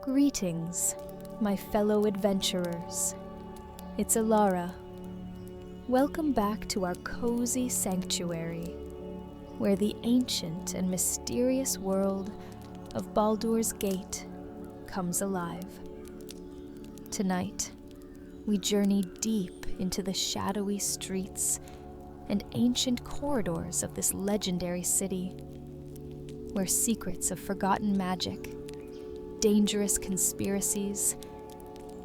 Greetings, my fellow adventurers. It's Elara. Welcome back to our cozy sanctuary, where the ancient and mysterious world of Baldur's Gate comes alive. Tonight, we journey deep into the shadowy streets and ancient corridors of this legendary city, where secrets of forgotten magic, dangerous conspiracies,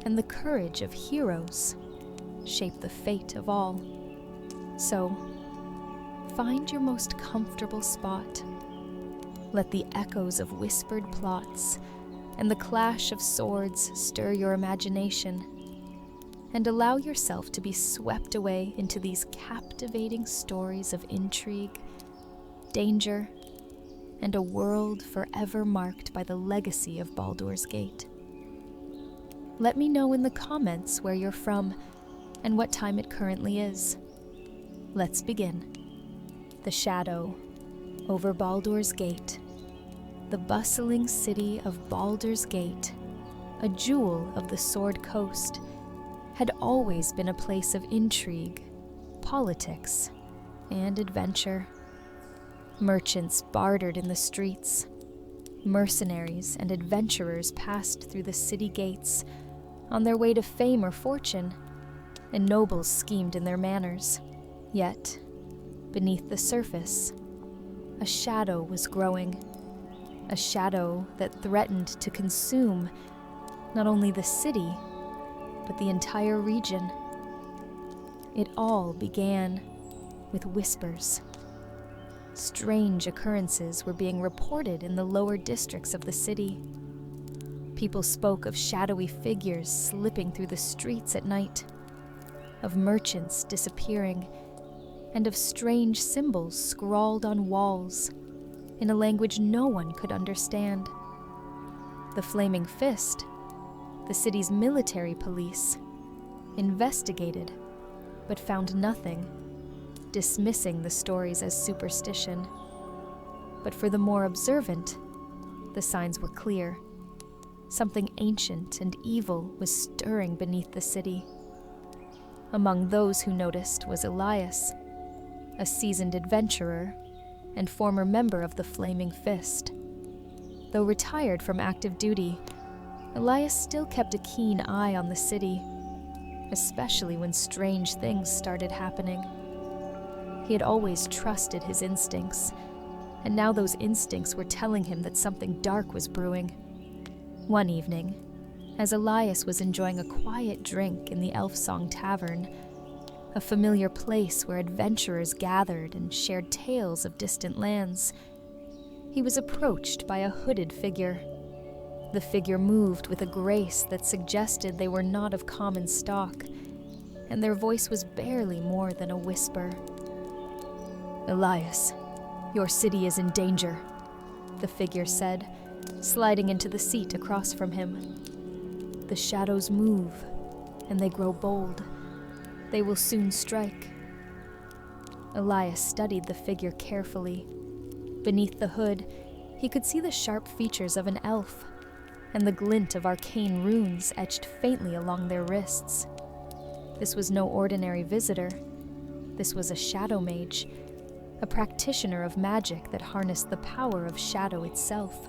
and the courage of heroes shape the fate of all. So, find your most comfortable spot. Let the echoes of whispered plots and the clash of swords stir your imagination, and allow yourself to be swept away into these captivating stories of intrigue, danger, and a world forever marked by the legacy of Baldur's Gate. Let me know in the comments where you're from and what time it currently is. Let's begin. The shadow over Baldur's Gate. The bustling city of Baldur's Gate, a jewel of the Sword Coast, had always been a place of intrigue, politics, and adventure. Merchants bartered in the streets. Mercenaries and adventurers passed through the city gates on their way to fame or fortune, and nobles schemed in their manners. Yet, beneath the surface, a shadow was growing. A shadow that threatened to consume not only the city, but the entire region. It all began with whispers. Strange occurrences were being reported in the lower districts of the city. People spoke of shadowy figures slipping through the streets at night, of merchants disappearing, and of strange symbols scrawled on walls in a language no one could understand. The Flaming Fist, the city's military police, investigated but found nothing, dismissing the stories as superstition. But for the more observant, the signs were clear. Something ancient and evil was stirring beneath the city. Among those who noticed was Elias, a seasoned adventurer and former member of the Flaming Fist. Though retired from active duty, Elias still kept a keen eye on the city, especially when strange things started happening. He had always trusted his instincts, and now those instincts were telling him that something dark was brewing. One evening, as Elias was enjoying a quiet drink in the Elfsong Tavern, a familiar place where adventurers gathered and shared tales of distant lands, he was approached by a hooded figure. The figure moved with a grace that suggested they were not of common stock, and their voice was barely more than a whisper. "Elias, your city is in danger," the figure said, sliding into the seat across from him. "The shadows move, and they grow bold. They will soon strike." Elias studied the figure carefully. Beneath the hood, he could see the sharp features of an elf, and the glint of arcane runes etched faintly along their wrists. This was no ordinary visitor. This was a shadow mage, a practitioner of magic that harnessed the power of shadow itself.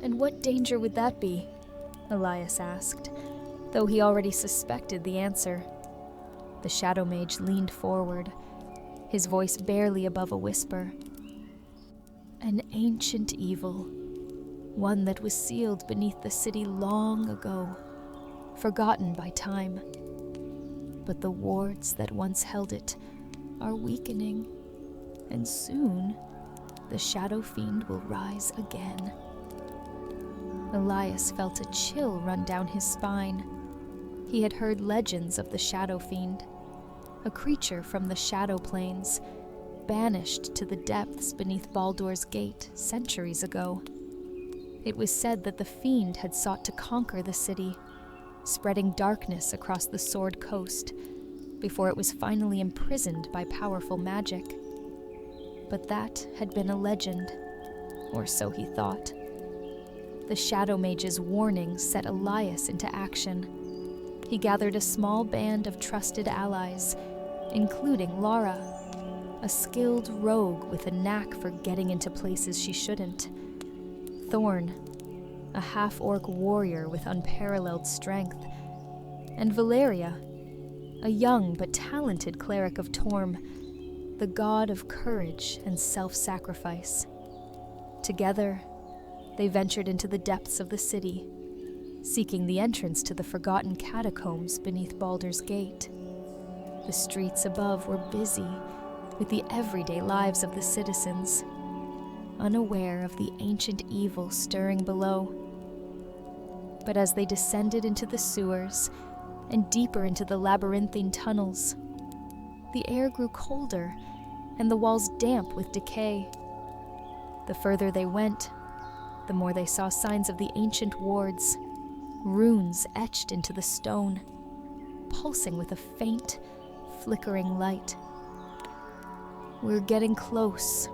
"And what danger would that be?" Elias asked, though he already suspected the answer. The shadow mage leaned forward, his voice barely above a whisper. "An ancient evil, one that was sealed beneath the city long ago, forgotten by time. But the wards that once held it are weakening, and soon the shadow fiend will rise again." Elias felt a chill run down his spine. He had heard legends of the shadow fiend, a creature from the shadow planes, banished to the depths beneath Baldur's Gate centuries ago. It was said that the fiend had sought to conquer the city, spreading darkness across the Sword Coast before it was finally imprisoned by powerful magic. But that had been a legend, or so he thought. the Shadow Mage's warning set Elias into action. He gathered a small band of trusted allies, including Lara, a skilled rogue with a knack for getting into places she shouldn't, Thorn, a half-orc warrior with unparalleled strength, and Valeria, a young but talented cleric of Torm, the god of courage and self-sacrifice. Together, they ventured into the depths of the city, seeking the entrance to the forgotten catacombs beneath Baldur's Gate. The streets above were busy with the everyday lives of the citizens, unaware of the ancient evil stirring below. But as they descended into the sewers and deeper into the labyrinthine tunnels, the air grew colder and the walls damp with decay. The further they went, the more they saw signs of the ancient wards, runes etched into the stone, pulsing with a faint, flickering light. "We're getting close,"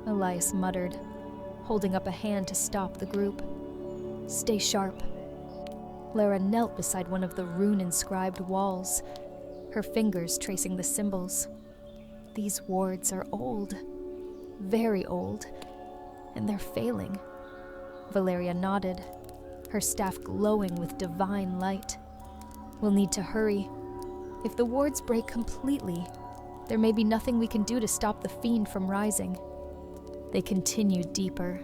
Elias muttered, holding up a hand to stop the group. "Stay sharp." Lara knelt beside one of the rune-inscribed walls, her fingers tracing the symbols. These wards are old, very old, and they're failing. Valeria nodded, her staff glowing with divine light. "We'll need to hurry. If the wards break completely, there may be nothing we can do to stop the fiend from rising." They continued deeper,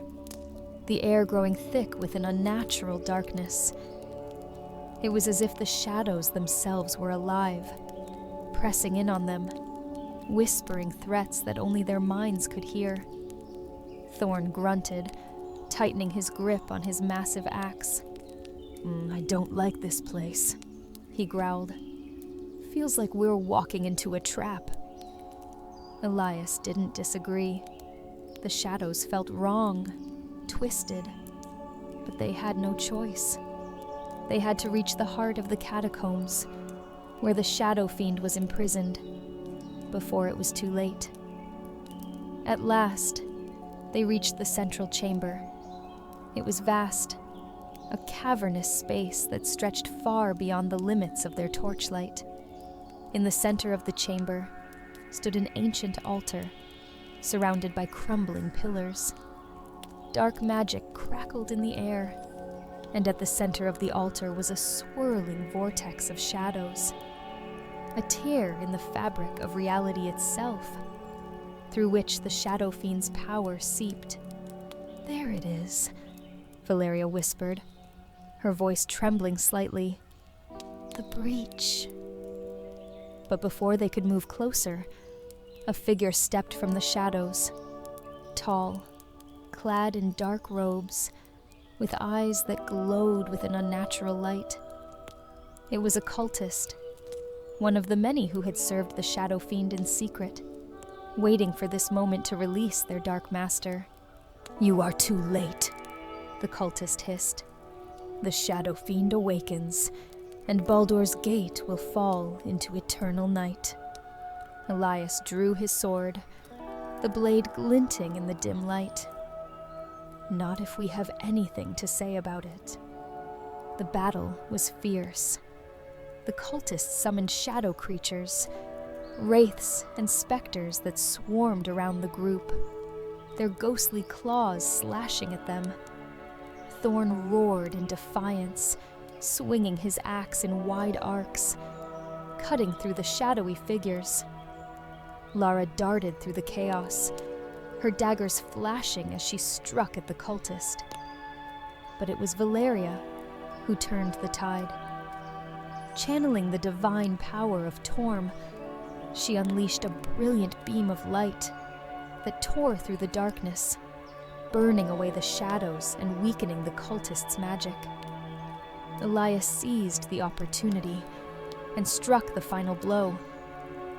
the air growing thick with an unnatural darkness. It was as if the shadows themselves were alive, pressing in on them, whispering threats that only their minds could hear. Thorn grunted, tightening his grip on his massive axe. "I don't like this place," he growled. "Feels like we're walking into a trap." Elias didn't disagree. The shadows felt wrong, twisted, but they had no choice. They had to reach the heart of the catacombs, where the shadow fiend was imprisoned, before it was too late. At last, they reached the central chamber. It was vast, a cavernous space that stretched far beyond the limits of their torchlight. In the center of the chamber stood an ancient altar, surrounded by crumbling pillars. Dark magic crackled in the air, and at the center of the altar was a swirling vortex of shadows, a tear in the fabric of reality itself, through which the Shadow Fiend's power seeped. "There it is," Valeria whispered, her voice trembling slightly. "The breach." But before they could move closer, a figure stepped from the shadows, tall, clad in dark robes, with eyes that glowed with an unnatural light. It was a cultist, one of the many who had served the Shadow Fiend in secret, waiting for this moment to release their dark master. "You are too late," the cultist hissed. "The Shadow Fiend awakens, and Baldur's Gate will fall into eternal night." Elias drew his sword, the blade glinting in the dim light. "Not if we have anything to say about it." The battle was fierce. The cultists summoned shadow creatures, wraiths and specters that swarmed around the group, their ghostly claws slashing at them. Thorn roared in defiance, swinging his axe in wide arcs, cutting through the shadowy figures. Lara darted through the chaos, her daggers flashing as she struck at the cultist. But it was Valeria who turned the tide. Channeling the divine power of Torm, she unleashed a brilliant beam of light that tore through the darkness, burning away the shadows and weakening the cultist's magic. Elias seized the opportunity and struck the final blow,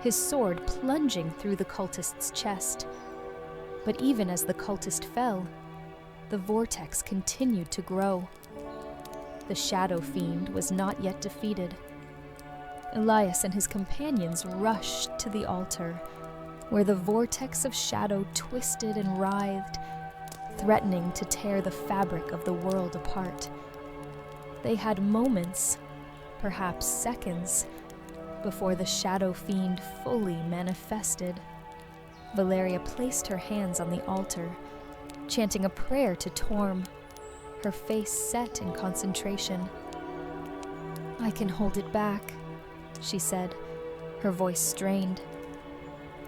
his sword plunging through the cultist's chest. But even as the cultist fell, the vortex continued to grow. The Shadow Fiend was not yet defeated. Elias and his companions rushed to the altar, where the vortex of shadow twisted and writhed, threatening to tear the fabric of the world apart. They had moments, perhaps seconds, before the shadow fiend fully manifested. Valeria placed her hands on the altar, chanting a prayer to Torm, her face set in concentration. "I can hold it back," she said, her voice strained.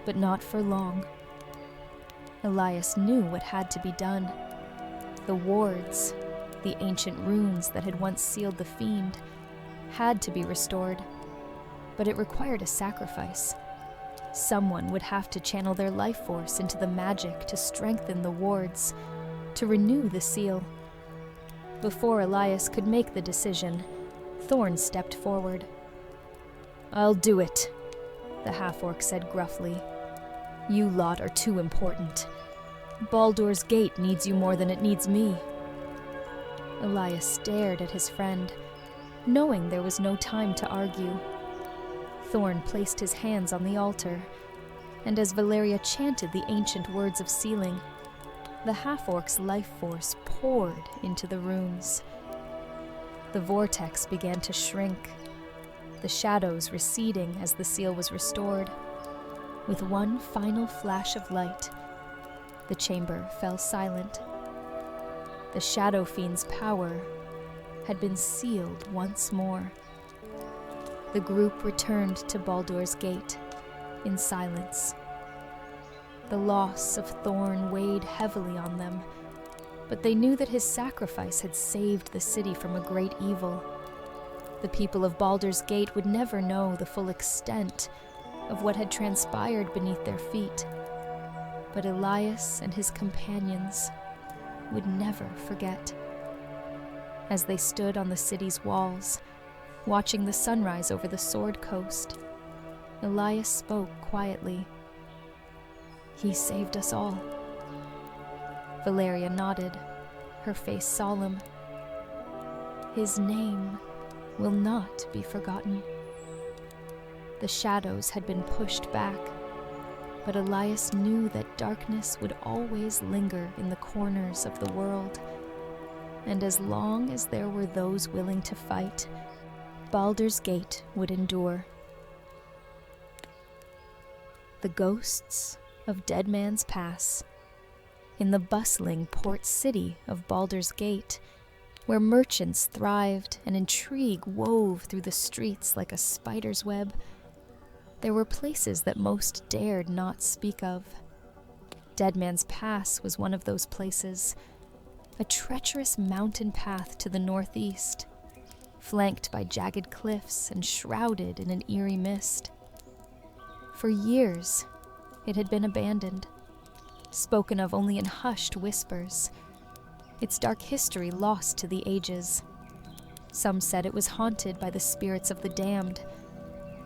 But not for long. Elias knew what had to be done. The wards, the ancient runes that had once sealed the fiend, had to be restored, but it required a sacrifice. Someone would have to channel their life force into the magic to strengthen the wards, to renew the seal. Before Elias could make the decision, Thorn stepped forward. "I'll do it," the half-orc said gruffly. "You lot are too important. Baldur's Gate needs you more than it needs me." Elias stared at his friend, knowing there was no time to argue. Thorn placed his hands on the altar, and as Valeria chanted the ancient words of sealing, the half-orc's life force poured into the runes. The vortex began to shrink, the shadows receding as the seal was restored. With one final flash of light, the chamber fell silent. The shadow fiend's power had been sealed once more. The group returned to Baldur's Gate in silence. The loss of Thorn weighed heavily on them, but they knew that his sacrifice had saved the city from a great evil. The people of Baldur's Gate would never know the full extent of what had transpired beneath their feet, but Elias and his companions would never forget. As they stood on the city's walls, watching the sunrise over the Sword Coast, Elias spoke quietly. "He saved us all." Valeria nodded, her face solemn. "His name will not be forgotten." The shadows had been pushed back, but Elias knew that darkness would always linger in the corners of the world, and as long as there were those willing to fight, Baldur's Gate would endure. The ghosts of Dead Man's Pass. In the bustling port city of Baldur's Gate, where merchants thrived and intrigue wove through the streets like a spider's web, there were places that most dared not speak of. Dead Man's Pass was one of those places, a treacherous mountain path to the northeast, flanked by jagged cliffs and shrouded in an eerie mist. For years, it had been abandoned, spoken of only in hushed whispers, its dark history lost to the ages. Some said it was haunted by the spirits of the damned,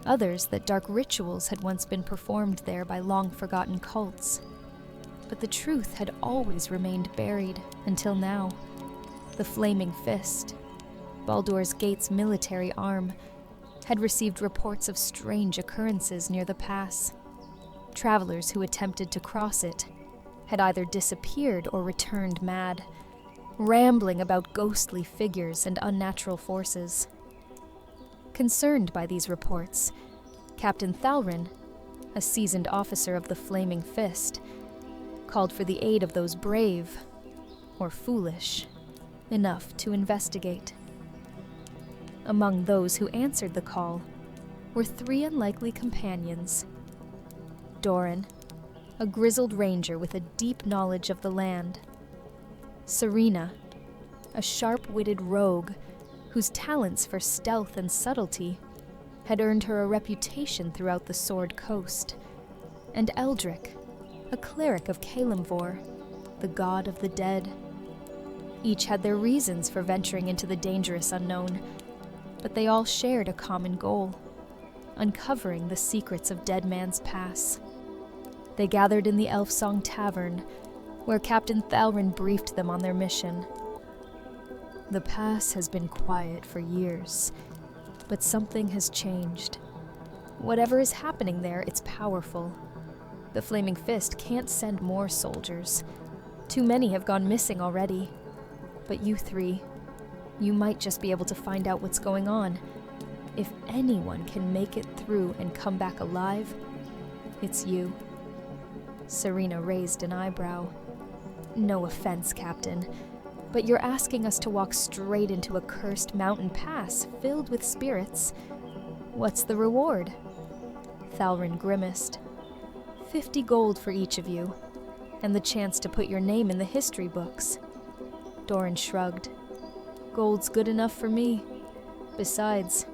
others that dark rituals had once been performed there by long-forgotten cults. But the truth had always remained buried until now. The Flaming Fist, Baldur's Gate's military arm, had received reports of strange occurrences near the pass. Travelers who attempted to cross it had either disappeared or returned mad, rambling about ghostly figures and unnatural forces. Concerned by these reports, Captain Thalrin, a seasoned officer of the Flaming Fist, called for the aid of those brave, or foolish, enough to investigate. Among those who answered the call were three unlikely companions. Doran, a grizzled ranger with a deep knowledge of the land. Serena, a sharp-witted rogue whose talents for stealth and subtlety had earned her a reputation throughout the Sword Coast. And Eldric, a cleric of Kalimvor, the god of the dead. Each had their reasons for venturing into the dangerous unknown, but they all shared a common goal: uncovering the secrets of Dead Man's Pass. They gathered in the Elfsong Tavern, where Captain Thalrin briefed them on their mission. "The pass has been quiet for years, but something has changed. Whatever is happening there, it's powerful. The Flaming Fist can't send more soldiers. Too many have gone missing already. But you three, you might just be able to find out what's going on. If anyone can make it through and come back alive, it's you." Serena raised an eyebrow. "No offense, Captain, but you're asking us to walk straight into a cursed mountain pass filled with spirits. What's the reward?" Thalrin grimaced. 50 gold for each of you, and the chance to put your name in the history books." Doran shrugged. "Gold's good enough for me. Besides,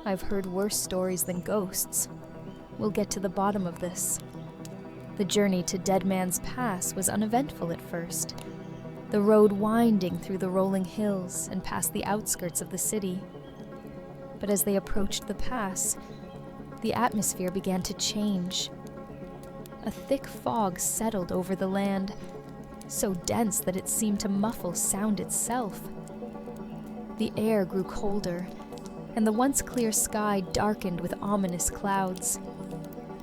I've heard worse stories than ghosts. We'll get to the bottom of this." The journey to Dead Man's Pass was uneventful at first, the road winding through the rolling hills and past the outskirts of the city. But as they approached the pass, the atmosphere began to change. A thick fog settled over the land, so dense that it seemed to muffle sound itself. The air grew colder, and the once clear sky darkened with ominous clouds.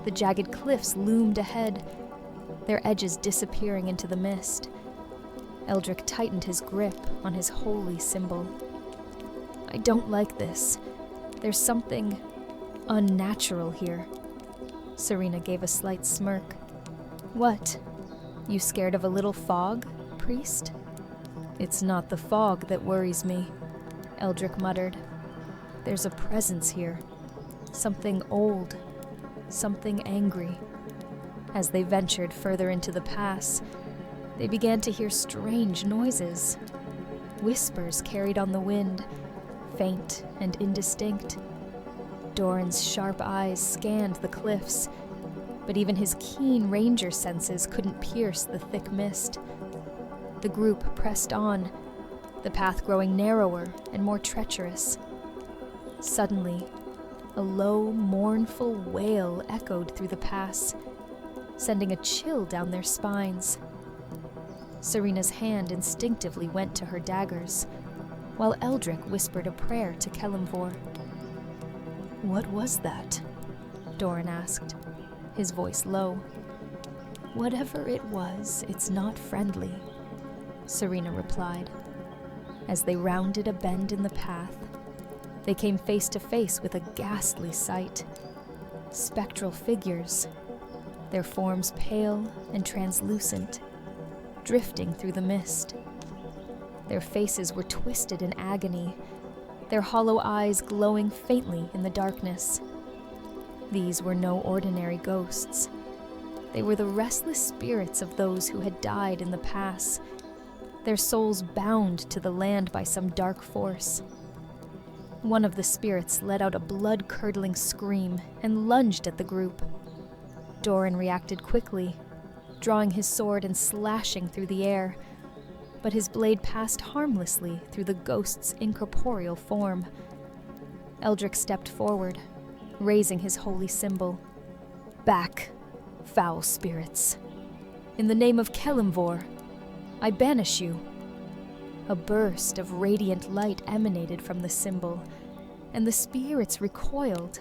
The jagged cliffs loomed ahead, their edges disappearing into the mist. Eldrick tightened his grip on his holy symbol. "I don't like this. There's something unnatural here." Serena gave a slight smirk. "What? You scared of a little fog, priest?" "It's not the fog that worries me," Eldrick muttered. "There's a presence here. Something old. Something angry." As they ventured further into the pass, they began to hear strange noises. Whispers carried on the wind, faint and indistinct. Doran's sharp eyes scanned the cliffs, but even his keen ranger senses couldn't pierce the thick mist. The group pressed on, the path growing narrower and more treacherous. Suddenly, a low, mournful wail echoed through the pass, sending a chill down their spines. Serena's hand instinctively went to her daggers, while Eldrick whispered a prayer to Kelemvor. "What was that?" Doran asked, his voice low. "Whatever it was, it's not friendly," Serena replied. As they rounded a bend in the path, they came face to face with a ghastly sight. Spectral figures, their forms pale and translucent, drifting through the mist. Their faces were twisted in agony, their hollow eyes glowing faintly in the darkness. These were no ordinary ghosts. They were the restless spirits of those who had died in the pass, their souls bound to the land by some dark force. One of the spirits let out a blood-curdling scream and lunged at the group. Doran reacted quickly, drawing his sword and slashing through the air, but his blade passed harmlessly through the ghost's incorporeal form. Eldrick stepped forward, raising his holy symbol. "Back, foul spirits. In the name of Kelemvor, I banish you." A burst of radiant light emanated from the symbol, and the spirits recoiled,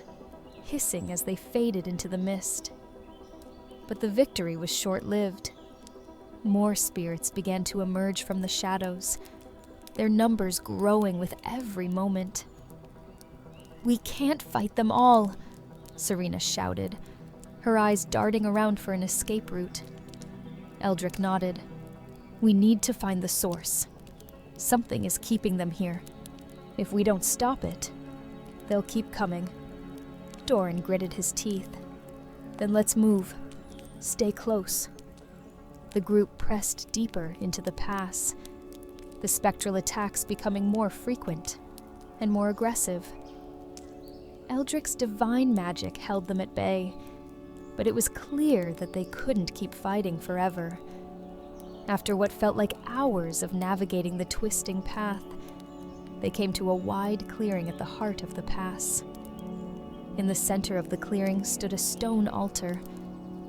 hissing as they faded into the mist. But the victory was short-lived. More spirits began to emerge from the shadows, their numbers growing with every moment. "We can't fight them all," Serena shouted, her eyes darting around for an escape route. Eldrick nodded. "We need to find the source. Something is keeping them here. If we don't stop it, they'll keep coming." Doran gritted his teeth. "Then let's move. Stay close." The group pressed deeper into the pass, the spectral attacks becoming more frequent and more aggressive. Eldrick's divine magic held them at bay, but it was clear that they couldn't keep fighting forever. After what felt like hours of navigating the twisting path, they came to a wide clearing at the heart of the pass. In the center of the clearing stood a stone altar,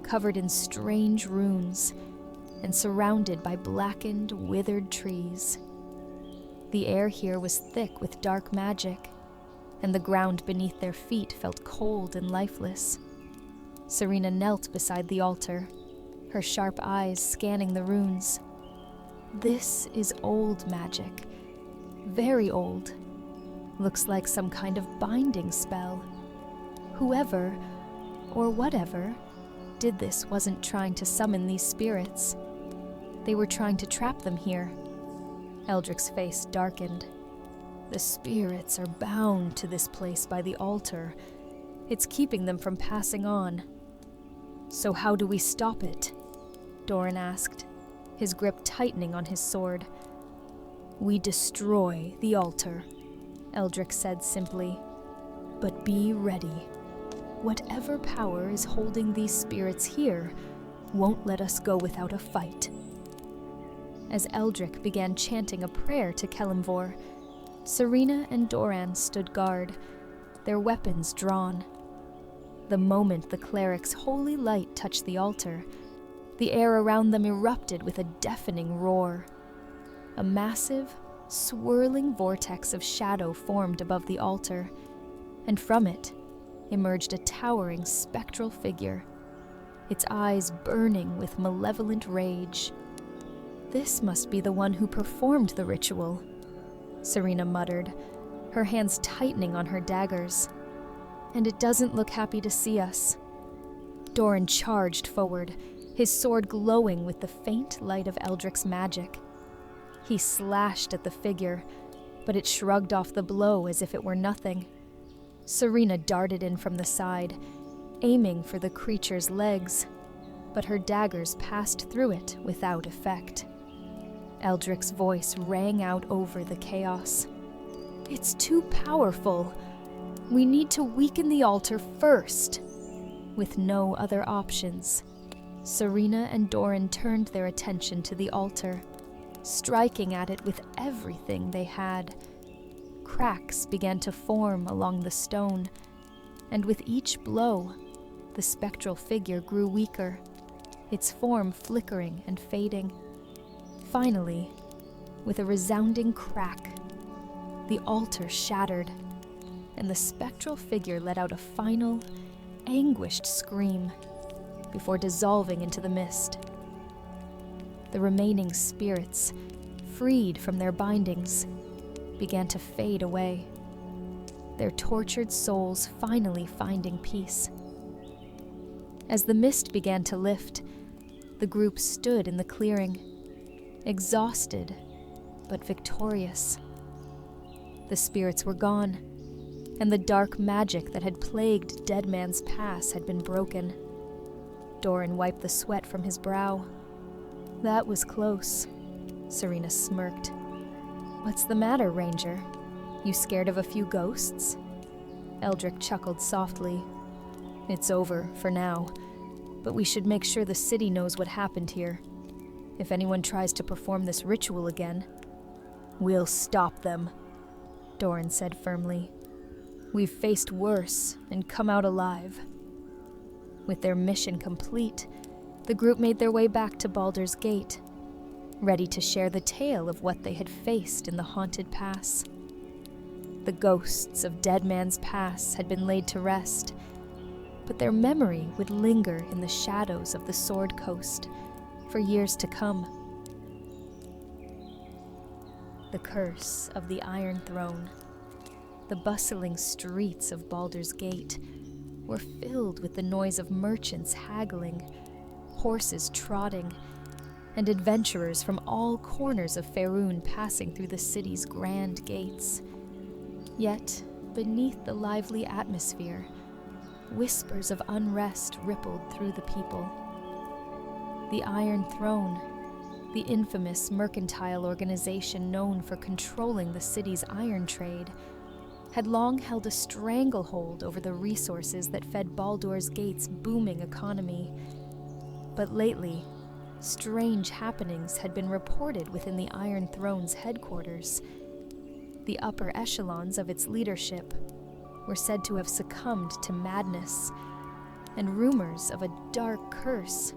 covered in strange runes, and surrounded by blackened, withered trees. The air here was thick with dark magic, and the ground beneath their feet felt cold and lifeless. Serena knelt beside the altar, her sharp eyes scanning the runes. This is old magic. Very old. Looks like some kind of binding spell. Whoever, or whatever, did this wasn't trying to summon these spirits. They were trying to trap them here. Eldric's face darkened. The spirits are bound to this place by the altar. It's keeping them from passing on. So how do we stop it? Doran asked, his grip tightening on his sword. We destroy the altar, Eldric said simply. But be ready. Whatever power is holding these spirits here won't let us go without a fight. As Eldric began chanting a prayer to Kelimvor, Serena and Doran stood guard, their weapons drawn. The moment the cleric's holy light touched the altar, the air around them erupted with a deafening roar. A massive, swirling vortex of shadow formed above the altar, and from it emerged a towering spectral figure, its eyes burning with malevolent rage. This must be the one who performed the ritual, Serena muttered, her hands tightening on her daggers. And it doesn't look happy to see us. Doran charged forward, his sword glowing with the faint light of Eldric's magic. He slashed at the figure, but it shrugged off the blow as if it were nothing. Serena darted in from the side, aiming for the creature's legs, but her daggers passed through it without effect. Eldric's voice rang out over the chaos. It's too powerful. We need to weaken the altar first. With no other options, Serena and Doran turned their attention to the altar, striking at it with everything they had. Cracks began to form along the stone, and with each blow, the spectral figure grew weaker, its form flickering and fading. Finally, with a resounding crack, the altar shattered, and the spectral figure let out a final, anguished scream before dissolving into the mist. The remaining spirits, freed from their bindings, began to fade away, their tortured souls finally finding peace. As the mist began to lift, the group stood in the clearing, exhausted but victorious. The spirits were gone, and the dark magic that had plagued Dead Man's Pass had been broken. Doran wiped the sweat from his brow. That was close, Serena smirked. What's the matter, Ranger? You scared of a few ghosts? Eldric chuckled softly. It's over, for now, but we should make sure the city knows what happened here. If anyone tries to perform this ritual again, we'll stop them, Doran said firmly. We've faced worse and come out alive. With their mission complete, the group made their way back to Baldur's Gate, ready to share the tale of what they had faced in the haunted pass. The ghosts of Dead Man's Pass had been laid to rest, but their memory would linger in the shadows of the Sword Coast for years to come. The curse of the Iron Throne. The bustling streets of Baldur's Gate were filled with the noise of merchants haggling, horses trotting, and adventurers from all corners of Faerun passing through the city's grand gates. Yet, beneath the lively atmosphere, whispers of unrest rippled through the people. The Iron Throne, the infamous mercantile organization known for controlling the city's iron trade, had long held a stranglehold over the resources that fed Baldur's Gate's booming economy. But lately, strange happenings had been reported within the Iron Throne's headquarters. The upper echelons of its leadership were said to have succumbed to madness, and rumors of a dark curse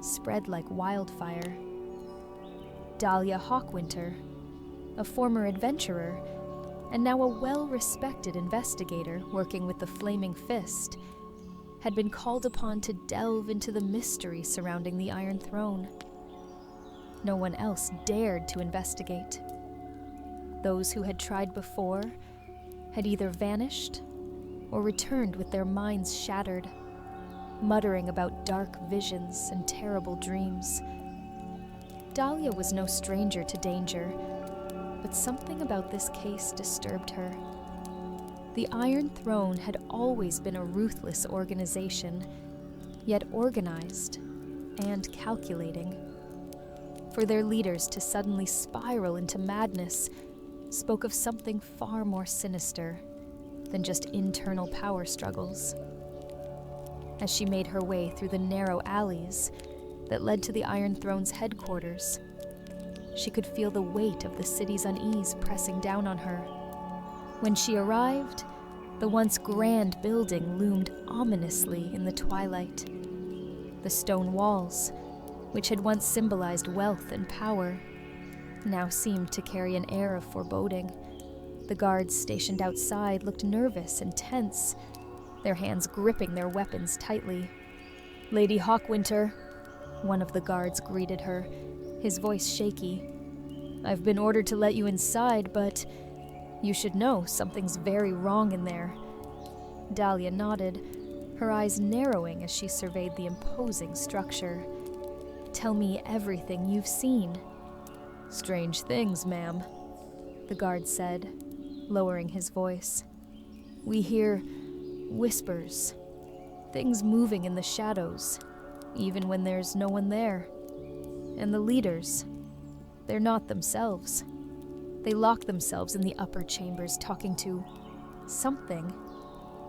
spread like wildfire. Dahlia Hawkwinter, a former adventurer, and now a well-respected investigator working with the Flaming Fist, had been called upon to delve into the mystery surrounding the Iron Throne. no one else dared to investigate. Those who had tried before had either vanished or returned with their minds shattered, muttering about dark visions and terrible dreams. Dahlia was no stranger to danger, but something about this case disturbed her. The Iron Throne had always been a ruthless organization, yet organized and calculating. For their leaders to suddenly spiral into madness spoke of something far more sinister than just internal power struggles. As she made her way through the narrow alleys that led to the Iron Throne's headquarters, she could feel the weight of the city's unease pressing down on her. When she arrived, the once grand building loomed ominously in the twilight. The stone walls, which had once symbolized wealth and power, now seemed to carry an air of foreboding. The guards stationed outside looked nervous and tense, their hands gripping their weapons tightly. "Lady Hawkwinter," one of the guards greeted her, his voice shaky. "I've been ordered to let you inside, but you should know something's very wrong in there." Dahlia nodded, her eyes narrowing as she surveyed the imposing structure. "Tell me everything you've seen." "Strange things, ma'am," the guard said, lowering his voice. "We hear whispers, things moving in the shadows, even when there's no one there. And the leaders, they're not themselves. They lock themselves in the upper chambers talking to something.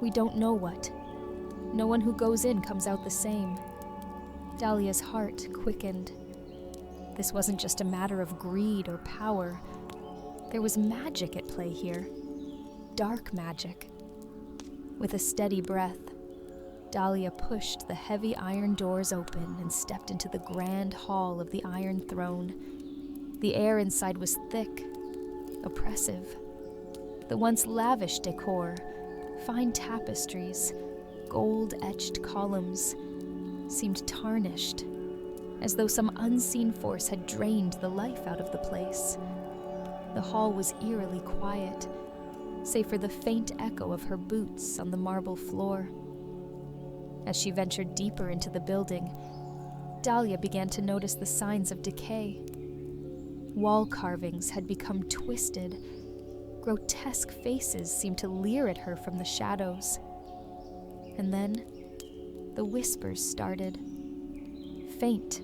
We don't know what. No one who goes in comes out the same." Dahlia's heart quickened. This wasn't just a matter of greed or power. There was magic at play here. Dark magic. With a steady breath, Dahlia pushed the heavy iron doors open and stepped into the grand hall of the Iron Throne. The air inside was thick, oppressive. The once lavish decor, fine tapestries, gold-etched columns, seemed tarnished, as though some unseen force had drained the life out of the place. The hall was eerily quiet, save for the faint echo of her boots on the marble floor. As she ventured deeper into the building, Dahlia began to notice the signs of decay. Wall carvings had become twisted. Grotesque faces seemed to leer at her from the shadows. And then, the whispers started. Faint,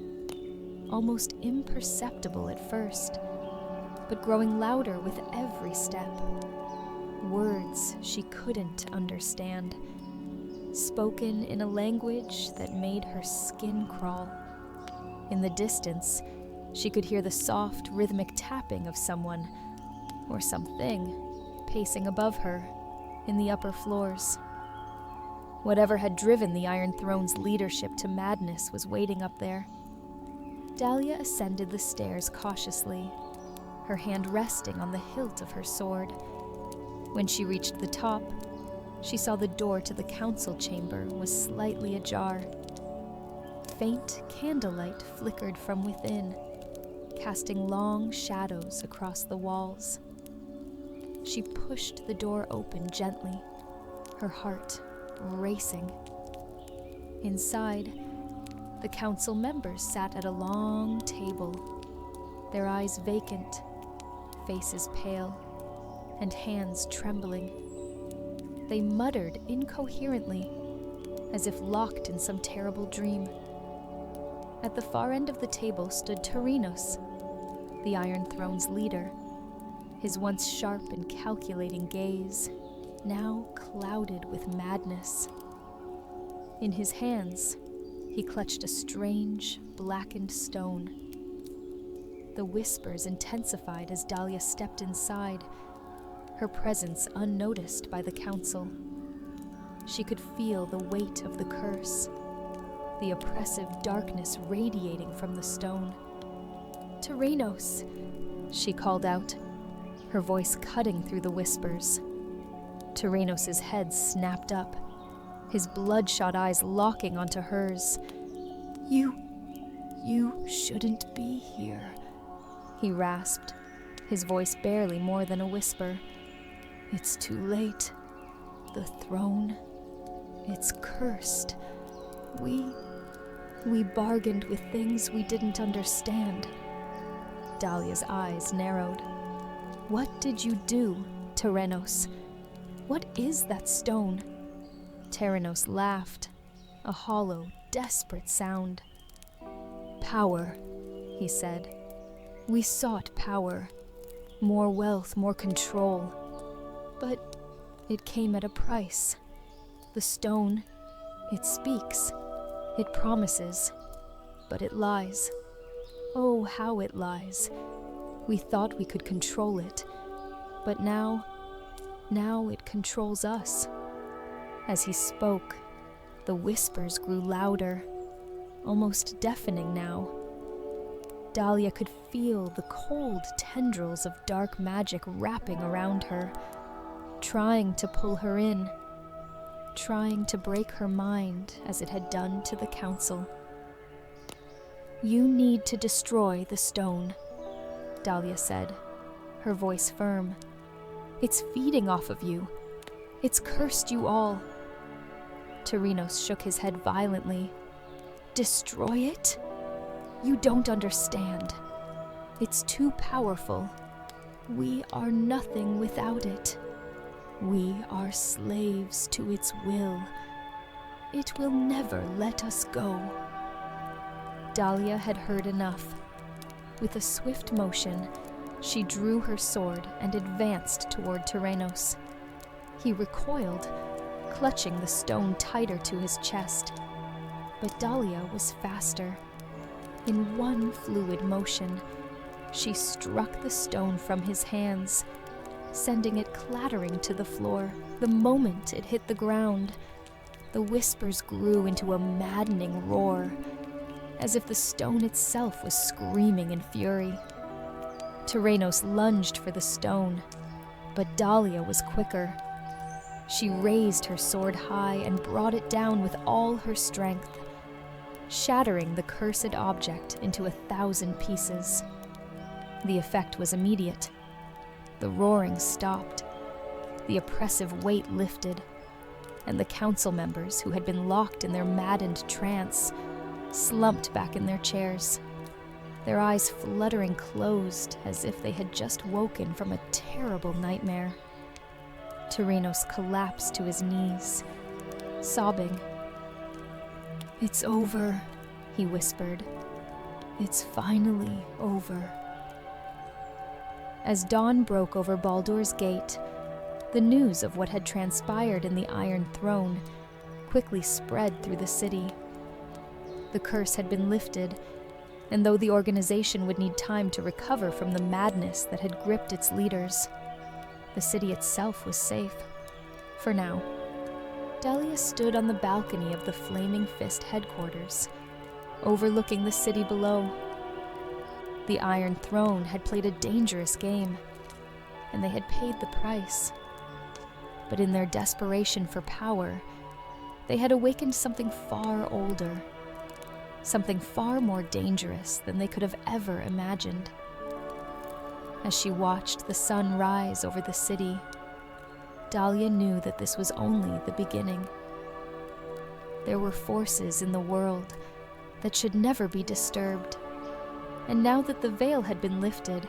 almost imperceptible at first, but growing louder with every step. Words she couldn't understand, spoken in a language that made her skin crawl. In the distance, she could hear the soft, rhythmic tapping of someone, or something, pacing above her, in the upper floors. Whatever had driven the Iron Throne's leadership to madness was waiting up there. Dahlia ascended the stairs cautiously, her hand resting on the hilt of her sword. When she reached the top, she saw the door to the council chamber was slightly ajar. Faint candlelight flickered from within, casting long shadows across the walls. She pushed the door open gently, her heart racing. Inside, the council members sat at a long table, their eyes vacant, faces pale, and hands trembling. They muttered incoherently, as if locked in some terrible dream. At the far end of the table stood Torinos, the Iron Throne's leader, his once sharp and calculating gaze now clouded with madness. In his hands, he clutched a strange, blackened stone. The whispers intensified as Dahlia stepped inside, her presence unnoticed by the council. She could feel the weight of the curse, the oppressive darkness radiating from the stone. "Torinos," she called out, her voice cutting through the whispers. Torinos' head snapped up, his bloodshot eyes locking onto hers. You shouldn't be here," he rasped, his voice barely more than a whisper. "It's too late. The throne, it's cursed. We bargained with things we didn't understand." Dahlia's eyes narrowed. "What did you do, Terenos? What is that stone?" Terenos laughed, a hollow, desperate sound. "Power," he said. "We sought power. More wealth, more control. But it came at a price. The stone, it speaks. It promises. But it lies. Oh, how it lies. We thought we could control it. But now it controls us." As he spoke, the whispers grew louder, almost deafening now. Dahlia could feel the cold tendrils of dark magic wrapping around her, trying to pull her in, trying to break her mind as it had done to the council. "You need to destroy the stone," Dahlia said, her voice firm. "It's feeding off of you. It's cursed you all." Terenos shook his head violently. "Destroy it? You don't understand. It's too powerful. We are nothing without it. We are slaves to its will. It will never let us go." Dahlia had heard enough. With a swift motion, she drew her sword and advanced toward Terenos. He recoiled, clutching the stone tighter to his chest. But Dahlia was faster. In one fluid motion, she struck the stone from his hands, sending it clattering to the floor. The moment it hit the ground, the whispers grew into a maddening roar, as if the stone itself was screaming in fury. Terenos lunged for the stone, but Dahlia was quicker. She raised her sword high and brought it down with all her strength, shattering the cursed object into 1,000 pieces. The effect was immediate. The roaring stopped, the oppressive weight lifted, and the council members, who had been locked in their maddened trance, slumped back in their chairs, their eyes fluttering closed as if they had just woken from a terrible nightmare. Terenos collapsed to his knees, sobbing. "It's over," he whispered. "It's finally over." As dawn broke over Baldur's gate, the news of what had transpired in the Iron Throne quickly spread through the city. The curse had been lifted, and though the organization would need time to recover from the madness that had gripped its leaders, the city itself was safe. For now. Dahlia stood on the balcony of the Flaming Fist headquarters, overlooking the city below. The Iron Throne had played a dangerous game, and they had paid the price. But in their desperation for power, they had awakened something far older, something far more dangerous than they could have ever imagined. As she watched the sun rise over the city, Dahlia knew that this was only the beginning. There were forces in the world that should never be disturbed, and now that the veil had been lifted,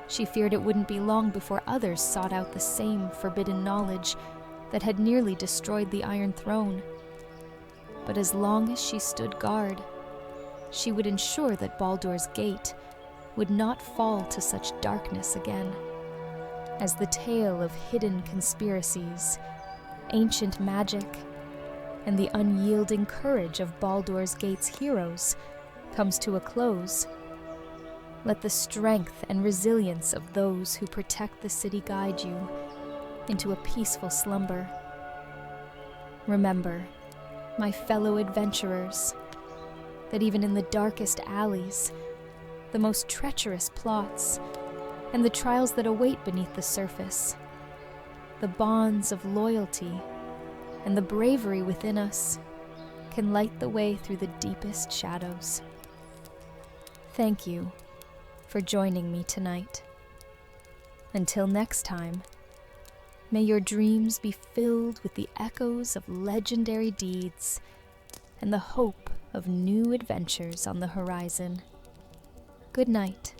she feared it wouldn't be long before others sought out the same forbidden knowledge that had nearly destroyed the Iron Throne. But as long as she stood guard, she would ensure that Baldur's gate would not fall to such darkness again. As the tale of hidden conspiracies, ancient magic, and the unyielding courage of Baldur's Gate's heroes comes to a close, let the strength and resilience of those who protect the city guide you into a peaceful slumber. Remember, my fellow adventurers, that even in the darkest alleys, the most treacherous plots, and the trials that await beneath the surface, the bonds of loyalty and the bravery within us can light the way through the deepest shadows. Thank you for joining me tonight. Until next time, may your dreams be filled with the echoes of legendary deeds and the hope of new adventures on the horizon. Good night.